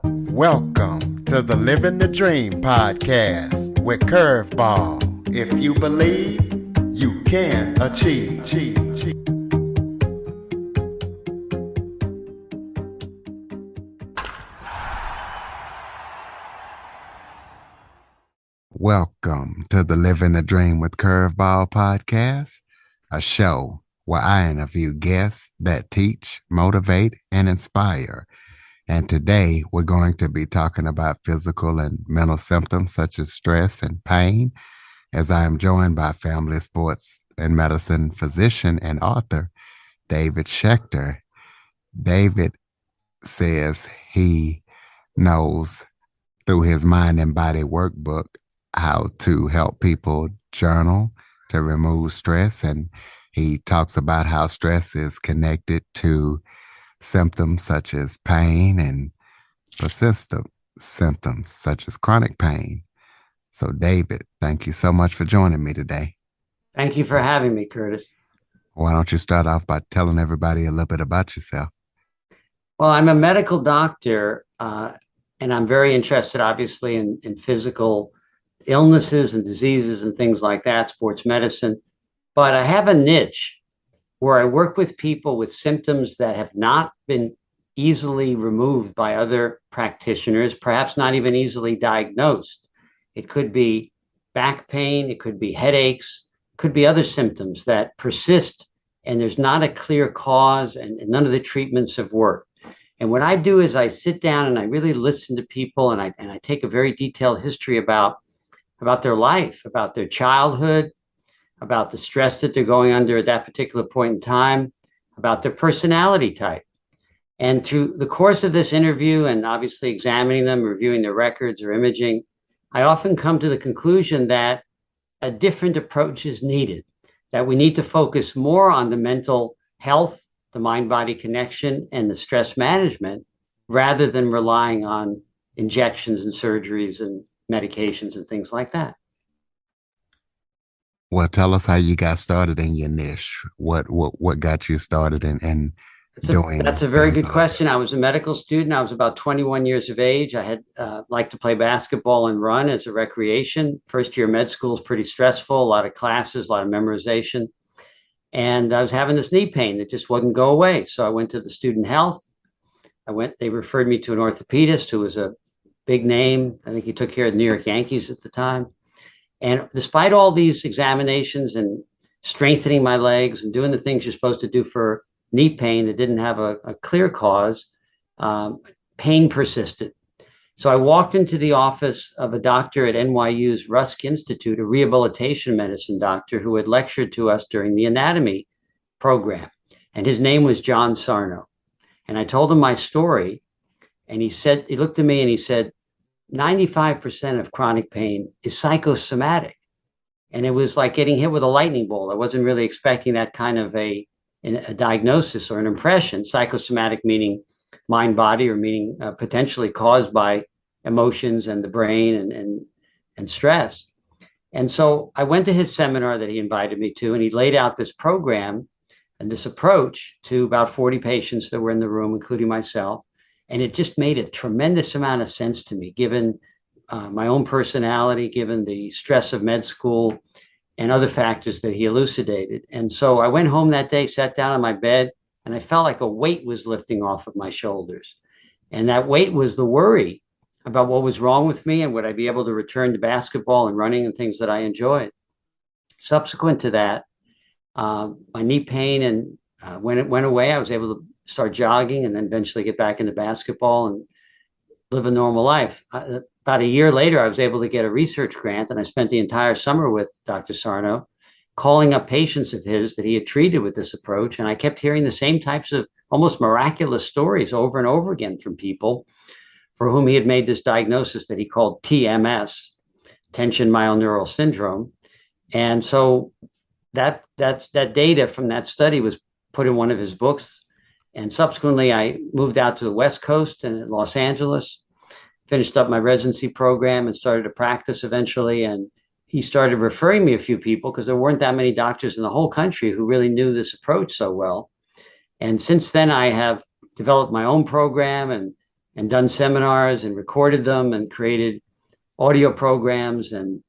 Welcome to the Living the Dream podcast with Curveball. If you believe, you can achieve. Welcome to the Living the Dream with Curveball podcast, a show where I interview guests that teach, motivate, and inspire. And today we're going to be talking about physical and mental symptoms such as stress and pain, as I am joined by family sports and medicine physician and author, David Schechter. David says he knows through his mind and body workbook how to help people journal to remove stress. And he talks about how stress is connected to symptoms such as pain and persistent symptoms such as chronic pain. So, David, thank you so much for joining me today. Thank you for having me, Curtis. Why don't you start off by telling everybody a little bit about yourself? Well, I'm a medical doctor, and I'm very interested, obviously, in physical illnesses and diseases and things like that, sports medicine. But I have a niche where I work with people with symptoms that have not been easily removed by other practitioners, perhaps not even easily diagnosed. It could be back pain, it could be headaches, it could be other symptoms that persist, and there's not a clear cause, and none of the treatments have worked. And what I do is I sit down and I really listen to people, and I take a very detailed history about their life, about their childhood, about the stress that they're going under at that particular point in time, about their personality type. And through the course of this interview and obviously examining them, reviewing their records or imaging, I often come to the conclusion that a different approach is needed, that we need to focus more on the mental health, the mind-body connection, and the stress management, rather than relying on injections and surgeries and medications and things like that. Well, tell us how you got started in your niche. What got you started in doing? That's a very good like question. I was a medical student. I was about 21 years of age. I had liked to play basketball and run as a recreation. First year med school is pretty stressful, a lot of classes, a lot of memorization. And I was having this knee pain that just wouldn't go away. So I went to the student health. They referred me to an orthopedist who was a big name. I think he took care of the New York Yankees at the time. And despite all these examinations and strengthening my legs and doing the things you're supposed to do for knee pain that didn't have a clear cause, pain persisted. So I walked into the office of a doctor at NYU's Rusk Institute, a rehabilitation medicine doctor who had lectured to us during the anatomy program. And his name was John Sarno. And I told him my story. And he looked at me and he said, 95% of chronic pain is psychosomatic. And it was like getting hit with a lightning bolt. I wasn't really expecting that kind of a diagnosis or an impression. Psychosomatic meaning mind body, or meaning potentially caused by emotions and the brain and stress. And so I went to his seminar that he invited me to, and he laid out this program and this approach to about 40 patients that were in the room, including myself. And it just made a tremendous amount of sense to me, given my own personality, given the stress of med school and other factors that he elucidated. And so I went home that day, sat down on my bed, and I felt like a weight was lifting off of my shoulders. And that weight was the worry about what was wrong with me and would I be able to return to basketball and running and things that I enjoyed. Subsequent to that, my knee pain, and when it went away, I was able to start jogging and then eventually get back into basketball and live a normal life. About a year later, I was able to get a research grant, and I spent the entire summer with Dr. Sarno, calling up patients of his that he had treated with this approach. And I kept hearing the same types of almost miraculous stories over and over again from people for whom he had made this diagnosis that he called TMS, tension myoneural syndrome. And so that data from that study was put in one of his books. And subsequently, I moved out to the West Coast and Los Angeles, finished up my residency program and started to practice eventually. And he started referring me a few people because there weren't that many doctors in the whole country who really knew this approach so well. And since then, I have developed my own program and and done seminars and recorded them and created audio programs and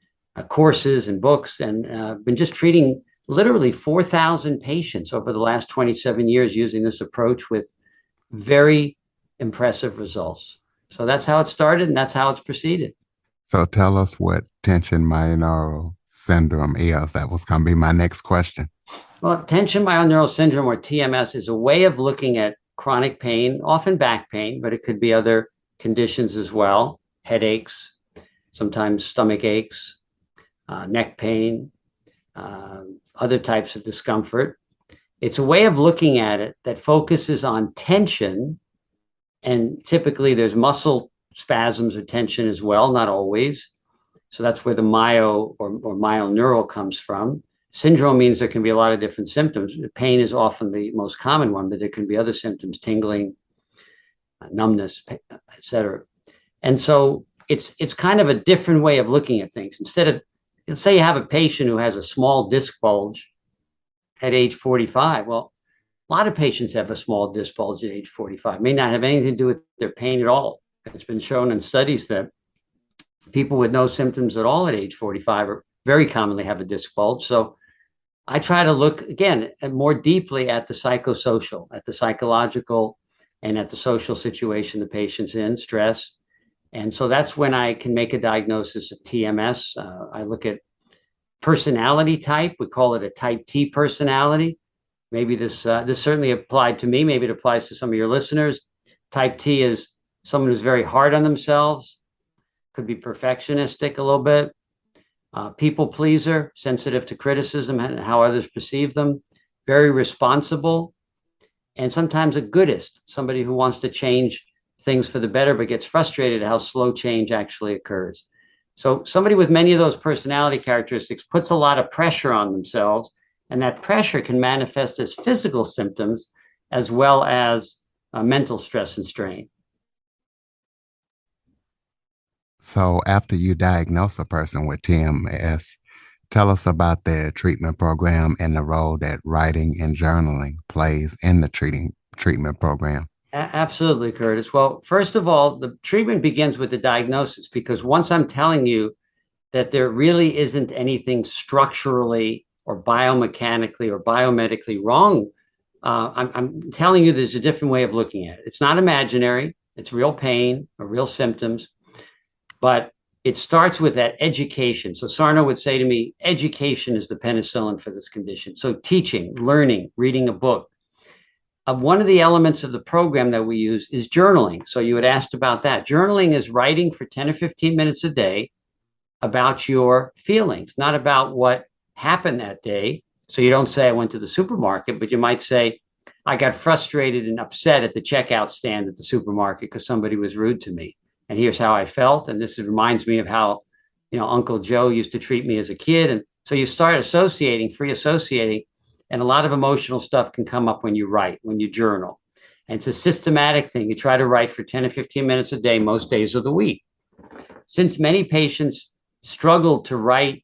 courses and books, and been just treating literally 4,000 patients over the last 27 years using this approach with very impressive results. So that's how it started, and that's how it's proceeded. So tell us what tension myoneural syndrome is. That was going to be my next question. Well, tension myoneural syndrome, or TMS, is a way of looking at chronic pain, often back pain, but it could be other conditions as well, headaches, sometimes stomach aches, neck pain, uh, other types of discomfort. It's a way of looking at it that focuses on tension, and typically there's muscle spasms or tension as well, not always. So that's where the or myoneural comes from. Syndrome means there can be a lot of different symptoms. Pain is often the most common one, but there can be other symptoms, tingling, numbness, etc. And so it's kind of a different way of looking at things. Instead of, let's say you have a patient who has a small disc bulge at age 45. Well, a lot of patients have a small disc bulge at age 45. It may not have anything to do with their pain at all. It's been shown in studies that people with no symptoms at all at age 45 are very commonly have a disc bulge. So I try to look again more deeply at the psychosocial, at the psychological, and at the social situation the patient's in, stress. And so that's when I can make a diagnosis of TMS. I look at personality type. We call it a type T personality. Maybe this certainly applied to me. Maybe it applies to some of your listeners. Type T is someone who's very hard on themselves, could be perfectionistic a little bit, people pleaser, sensitive to criticism and how others perceive them, very responsible, and sometimes a goodist, somebody who wants to change things for the better but gets frustrated at how slow change actually occurs. So somebody with many of those personality characteristics puts a lot of pressure on themselves, and that pressure can manifest as physical symptoms as well as mental stress and strain. So after you diagnose a person with TMS, tell us about the treatment program and the role that writing and journaling plays in the treatment program. Absolutely, Curtis. Well, first of all, the treatment begins with the diagnosis, because once I'm telling you that there really isn't anything structurally or biomechanically or biomedically wrong, I'm telling you there's a different way of looking at it. It's not imaginary. It's real pain or real symptoms, but it starts with that education. So Sarno would say to me, education is the penicillin for this condition. So teaching, learning, reading a book. One of the elements of the program that we use is journaling. So you had asked about that. Journaling is writing for 10 or 15 minutes a day about your feelings, not about what happened that day. So you don't say, I went to the supermarket, but you might say, I got frustrated and upset at the checkout stand at the supermarket because somebody was rude to me. And here's how I felt. And this reminds me of how, Uncle Joe used to treat me as a kid. And so you start free associating. And a lot of emotional stuff can come up when you write, when you journal. And it's a systematic thing. You try to write for 10 or 15 minutes a day, most days of the week. Since many patients struggle to write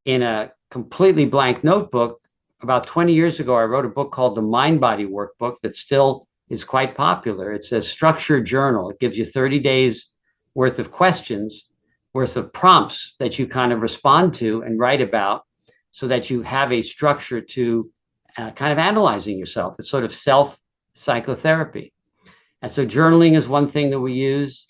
in a completely blank notebook, about 20 years ago, I wrote a book called the Mind Body Workbook that still is quite popular. It's a structured journal. It gives you 30 days worth of questions, worth of prompts that you kind of respond to and write about, so that you have a structure to kind of analyzing yourself. It's sort of self-psychotherapy. And so journaling is one thing that we use.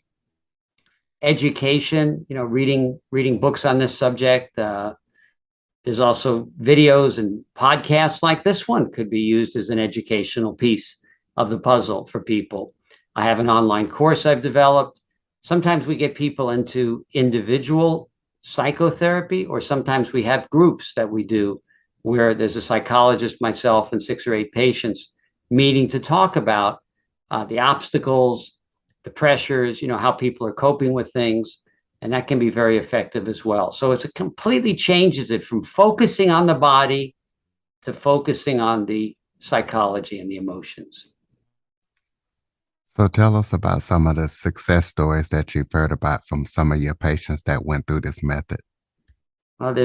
Education, reading books on this subject. There's also videos and podcasts like this one could be used as an educational piece of the puzzle for people. I have an online course I've developed. Sometimes we get people into individual psychotherapy, or sometimes we have groups that we do where there's a psychologist, myself, and 6 or 8 patients meeting to talk about the obstacles, the pressures, how people are coping with things. And that can be very effective as well. So it completely changes it from focusing on the body to focusing on the psychology and the emotions. So tell us about some of the success stories that you've heard about from some of your patients that went through this method. Well,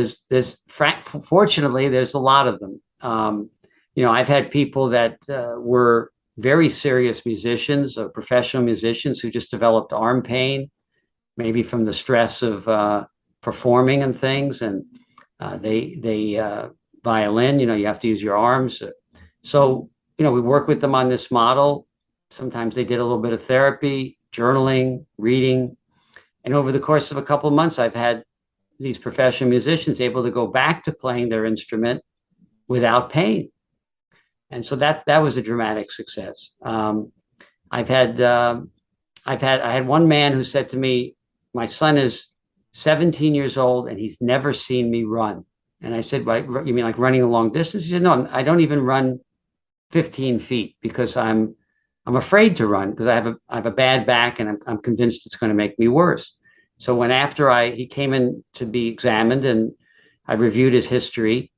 fortunately, there's a lot of them. I've had people that were very serious musicians, professional musicians who just developed arm pain, maybe from the stress of performing and things. And they violin, you have to use your arms. So, we work with them on this model. Sometimes they did a little bit of therapy, journaling, reading. And over the course of a couple of months, I've had these professional musicians able to go back to playing their instrument without pain. And so that was a dramatic success. I've had I had one man who said to me, "My son is 17 years old and he's never seen me run." And I said, "Right, you mean like running a long distance?" He said, "No, I don't even run 15 feet because I'm afraid to run because I have a bad back and I'm convinced it's going to make me worse." So when after he came in to be examined and I reviewed his history,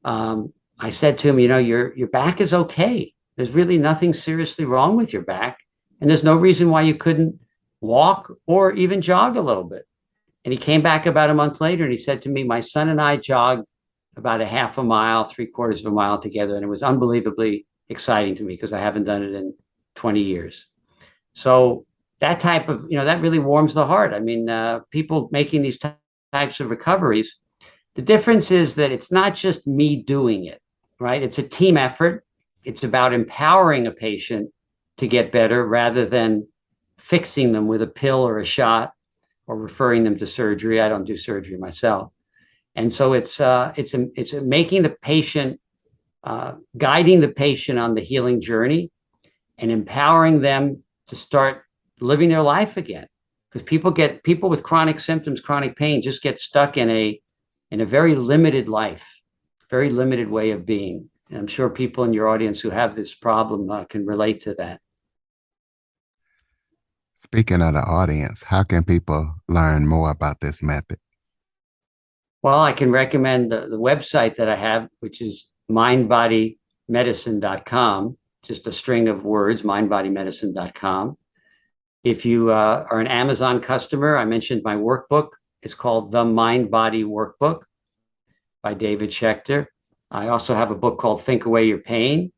I said to him, your back is okay. There's really nothing seriously wrong with your back, and there's no reason why you couldn't walk or even jog a little bit. And he came back about a month later and he said to me, "My son and I jogged about a half a mile, three-quarters of a mile together, and it was unbelievably exciting to me because I haven't done it in 20 years." So that type of, that really warms the heart. I mean, people making these types of recoveries, the difference is that it's not just me doing it, right? It's a team effort. It's about empowering a patient to get better rather than fixing them with a pill or a shot or referring them to surgery. I don't do surgery myself. And so it's making the patient, guiding the patient on the healing journey and empowering them to start living their life again. Because people with chronic symptoms, chronic pain, just get stuck in a very limited life, very limited way of being. And I'm sure people in your audience who have this problem can relate to that. Speaking of the audience, how can people learn more about this method? Well, I can recommend the website that I have, which is mindbodymedicine.com, just a string of words, mindbodymedicine.com. If you are an Amazon customer, I mentioned my workbook. It's called The Mind Body Workbook by David Schechter. I also have a book called Think Away Your Pain.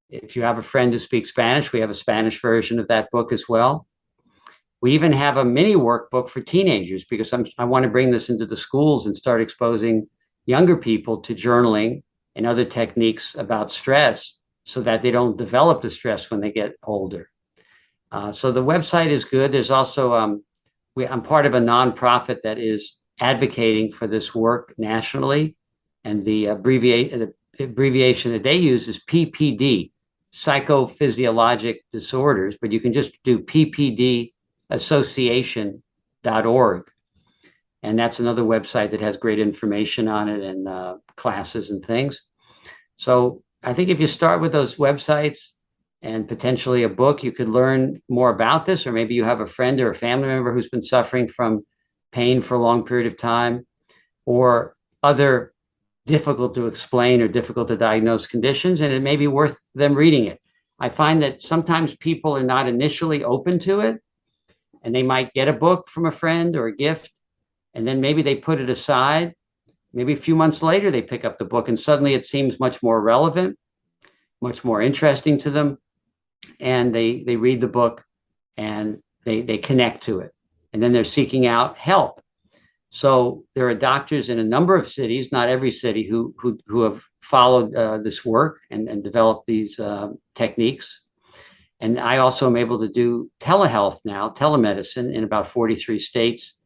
If you have a friend who speaks Spanish, we have a Spanish version of that book as well. We even have a mini workbook for teenagers because I want to bring this into the schools and start exposing younger people to journaling and other techniques about stress so that they don't develop the stress when they get older. So the website is good. There's also, I'm part of a nonprofit that is advocating for this work nationally. And the abbreviation that they use is PPD, psychophysiologic disorders, but you can just do ppdassociation.org. And that's another website that has great information on it and classes and things. So I think if you start with those websites and potentially a book, you could learn more about this, or maybe you have a friend or a family member who's been suffering from pain for a long period of time, or other difficult to explain or difficult to diagnose conditions, and it may be worth them reading it. I find that sometimes people are not initially open to it, and they might get a book from a friend or a gift, and then maybe they put it aside. Maybe a few months later, they pick up the book, and suddenly it seems much more relevant, much more interesting to them, and they read the book and they connect to it, and then they're seeking out help. So there are doctors in a number of cities, not every city, who have followed this work and developed these techniques. And I also am able to do telehealth now, telemedicine in about 43 states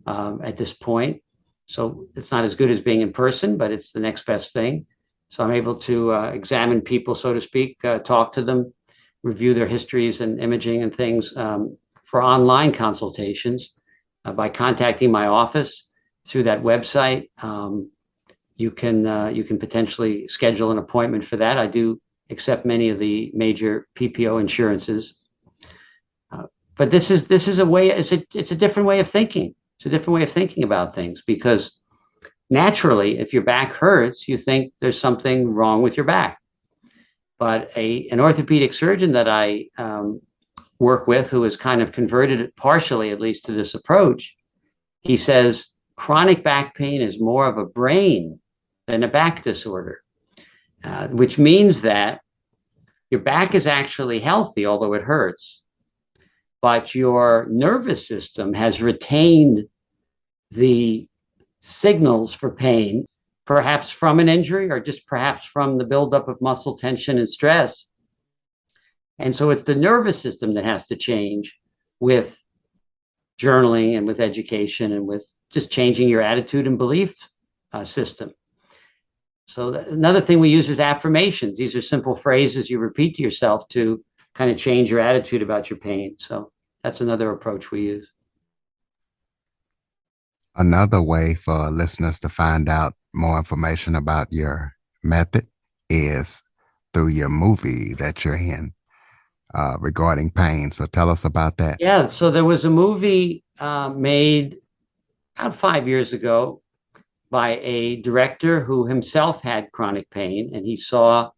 at this point. So it's not as good as being in person, but it's the next best thing. So I'm able to examine people, so to speak, talk to them, review their histories and imaging and things for online consultations. By contacting my office through that website, you can potentially schedule an appointment for that. I do accept many of the major PPO insurances, but this is a way. It's a different way of thinking. It's a different way of thinking about things, because naturally, if your back hurts, you think there's something wrong with your back. But an orthopedic surgeon that I work with, who has kind of converted it partially, at least, to this approach, he says chronic back pain is more of a brain than a back disorder, which means that Your back is actually healthy, although it hurts, but your nervous system has retained the signals for pain, perhaps from an injury or just perhaps from the buildup of muscle tension and stress. And so it's the nervous system that has to change with journaling and with education and with just changing your attitude and belief system. So another thing we use is affirmations. These are simple phrases you repeat to yourself to kind of change your attitude about your pain. So that's another approach we use. Another way for listeners to find out more information about your method is through your movie that you're in regarding pain. So tell us about that. Yeah, so there was a movie made about 5 years ago by a director who himself had chronic pain, and he saw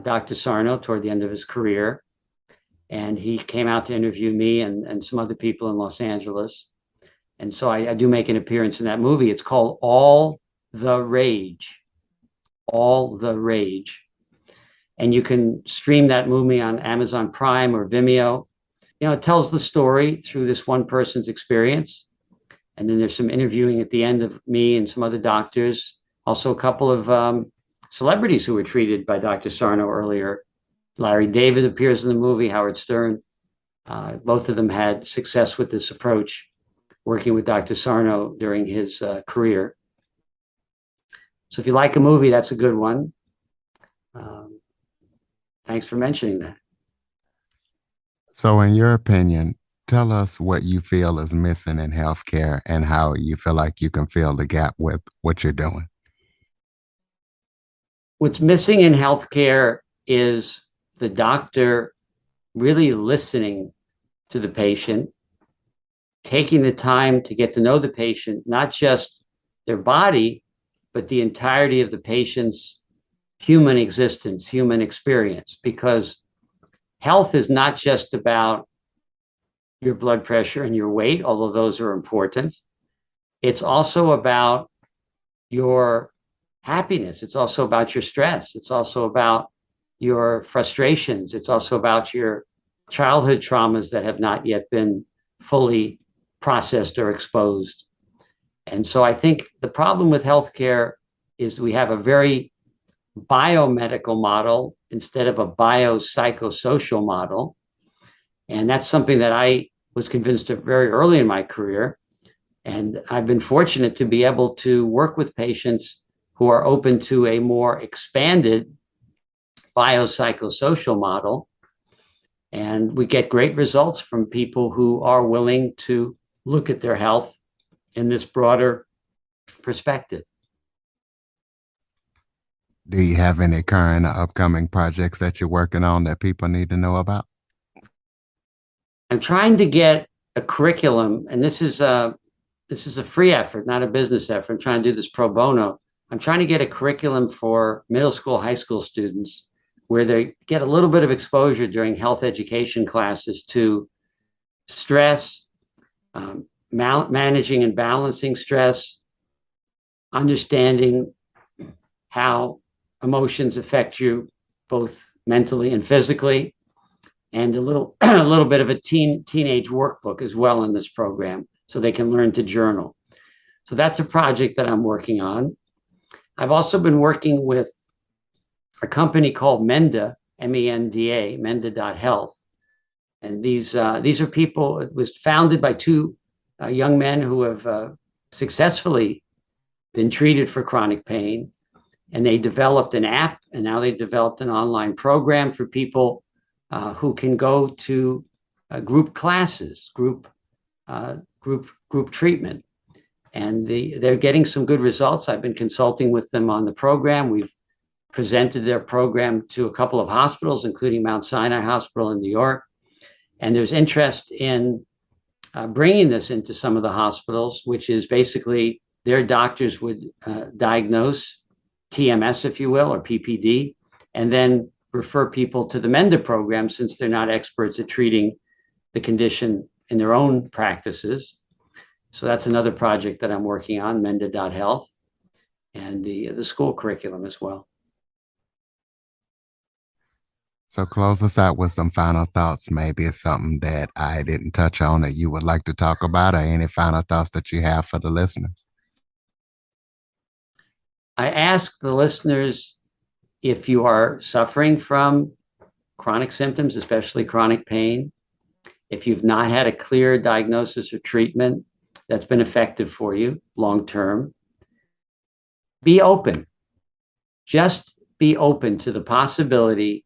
Dr. Sarno toward the end of his career, and he came out to interview me and some other people in Los Angeles. And so I do make an appearance in that movie. It's called All the Rage. All the Rage. And you can stream that movie on Amazon Prime or Vimeo. It tells the story through this one person's experience. And then there's some interviewing at the end of me and some other doctors. Also, a couple of celebrities who were treated by Dr. Sarno earlier. Larry David appears in the movie, Howard Stern. Both of them had success with this approach, working with Dr. Sarno during his career. So if you like a movie, that's a good one. Thanks for mentioning that. So, in your opinion, tell us what you feel is missing in healthcare and how you feel like you can fill the gap with what you're doing. What's missing in healthcare is the doctor really listening to the patient, taking the time to get to know the patient, not just their body, but the entirety of the patient's human existence, human experience, because health is not just about your blood pressure and your weight, although those are important. It's also about your happiness. It's also about your stress. It's also about your frustrations. It's also about your childhood traumas that have not yet been fully processed or exposed. And so I think the problem with healthcare is we have a very biomedical model instead of a biopsychosocial model. And that's something that I was convinced of very early in my career. And I've been fortunate to be able to work with patients who are open to a more expanded biopsychosocial model. And we get great results from people who are willing to look at their health in this broader perspective. Do you have any current or upcoming projects that you're working on that people need to know about? I'm trying to get a curriculum, and this is a free effort, not a business effort. I'm trying to do this pro bono. I'm trying to get a curriculum for middle school, high school students where they get a little bit of exposure during health education classes to stress, managing and balancing stress, understanding how emotions affect you both mentally and physically, and a little bit of a teenage workbook as well in this program, so they can learn to journal. So that's a project that I'm working on. I've also been working with a company called Menda, M-E-N-D-A, Menda.health. And these are people, it was founded by two young men who have successfully been treated for chronic pain. And they developed an app, and now they've developed an online program for people who can go to group classes, group treatment. And they're getting some good results. I've been consulting with them on the program. We've presented their program to a couple of hospitals, including Mount Sinai Hospital in New York. And there's interest in bringing this into some of the hospitals, which is basically their doctors would diagnose TMS, if you will, or PPD, and then refer people to the Menda program since they're not experts at treating the condition in their own practices. So that's another project that I'm working on, Menda.health, and the school curriculum as well. So close us out with some final thoughts. Maybe it's something that I didn't touch on that you would like to talk about, or any final thoughts that you have for the listeners. I ask the listeners, if you are suffering from chronic symptoms, especially chronic pain, if you've not had a clear diagnosis or treatment that's been effective for you long term, be open. Just be open to the possibility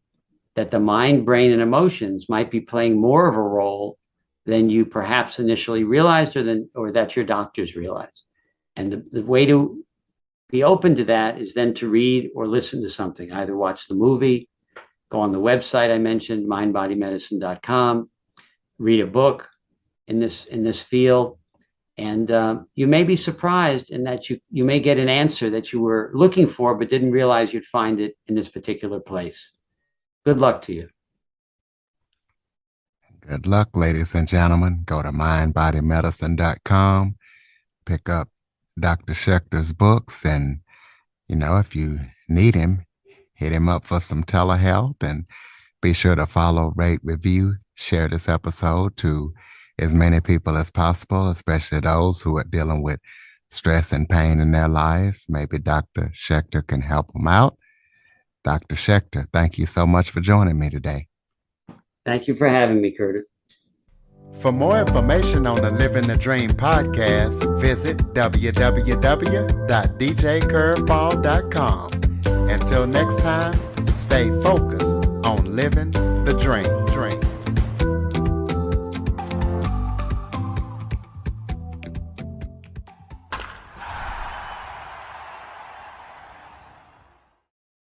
that the mind, brain, and emotions might be playing more of a role than you perhaps initially realized, or that your doctors realized. And the way to be open to that is then to read or listen to something, either watch the movie, go on the website I mentioned, mindbodymedicine.com, read a book in this field, and you may be surprised in that you may get an answer that you were looking for but didn't realize you'd find it in this particular place. Good luck to you. Good luck, ladies and gentlemen. Go to mindbodymedicine.com, pick up Dr. Schechter's books, and if you need him, hit him up for some telehealth, and be sure to follow, rate, review, share this episode to as many people as possible, especially those who are dealing with stress and pain in their lives. Maybe Dr. Schechter can help them out. Dr. Schechter, thank you so much for joining me today. Thank you for having me, Curtis. For more information on the Living the Dream podcast, visit www.djcurveball.com. Until next time, stay focused on living the dream.